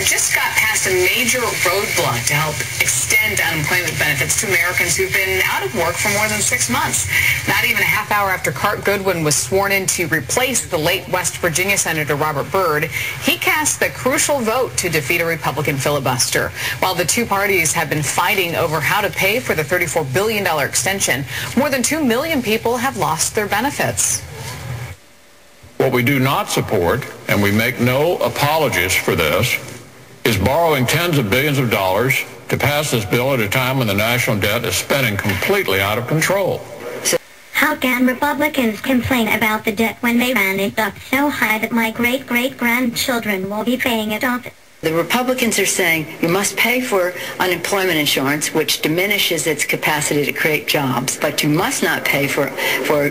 just got past a major roadblock to help extend unemployment benefits to Americans who've been out of work for more than 6 months. Not even a half hour after Cart Goodwin was sworn in to replace the late West Virginia Senator Robert Byrd, he cast the crucial vote to defeat a Republican filibuster. While the two parties have been fighting over how to pay for the $34 billion extension, more than 2 million people have lost their benefits. What we do not support, and we make no apologies for this, is borrowing tens of billions of dollars to pass this bill at a time when the national debt is spinning completely out of control. How can Republicans complain about the debt when they ran it up so high that my great-great-grandchildren will be paying it off? The Republicans are saying you must pay for unemployment insurance, which diminishes its capacity to create jobs, but you must not pay for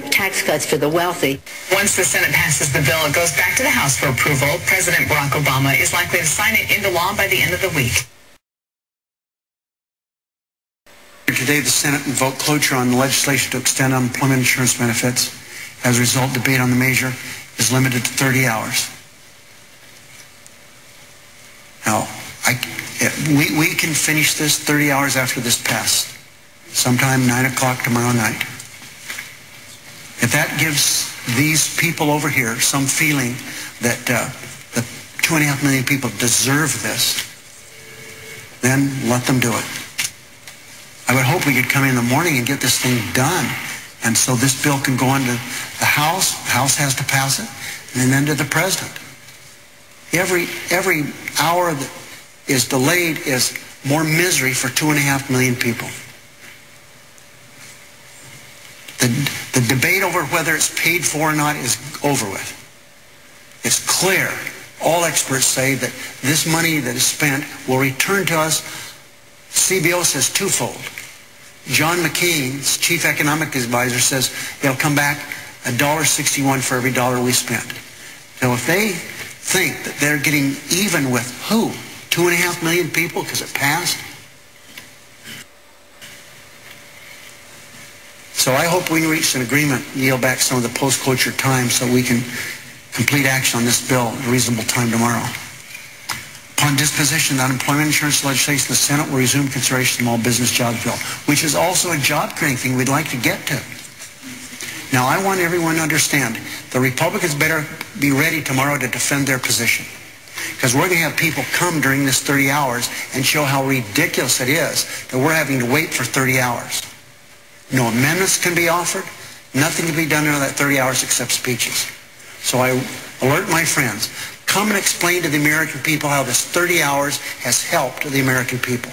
tax cuts for the wealthy. Once the Senate passes the bill, it goes back to the House for approval. President Barack Obama is likely to sign it into law by the end of the week. Today, the Senate will vote cloture on the legislation to extend unemployment insurance benefits. As a result, debate on the measure is limited to 30 hours. Now, we can finish this 30 hours after this passed, sometime 9 o'clock tomorrow night. If that gives these people over here some feeling that the 2.5 million people deserve this, then let them do it. I would hope we could come in the morning and get this thing done, and so this bill can go on to the House. The House has to pass it, and then to the President. Every hour that is delayed is more misery for 2.5 million people. The debate over whether it's paid for or not is over with. It's clear. All experts say that this money that is spent will return to us, CBO says, twofold. John McCain's chief economic advisor says it'll come back $1.61 for every dollar we spent. So if they think that they're getting even with who? 2.5 million people because it passed? So I hope we can reach an agreement, yield back some of the post-cloture time so we can complete action on this bill at a reasonable time tomorrow. Upon disposition of the unemployment insurance legislation, the Senate will resume consideration of the Small Business Jobs Bill, which is also a job-creating thing we'd like to get to. Now, I want everyone to understand the Republicans better be ready tomorrow to defend their position, because we're going to have people come during this 30 hours and show how ridiculous it is that we're having to wait for 30 hours. No amendments can be offered. Nothing can be done in that 30 hours except speeches. So I alert my friends, come and explain to the American people how this 30 hours has helped the American people.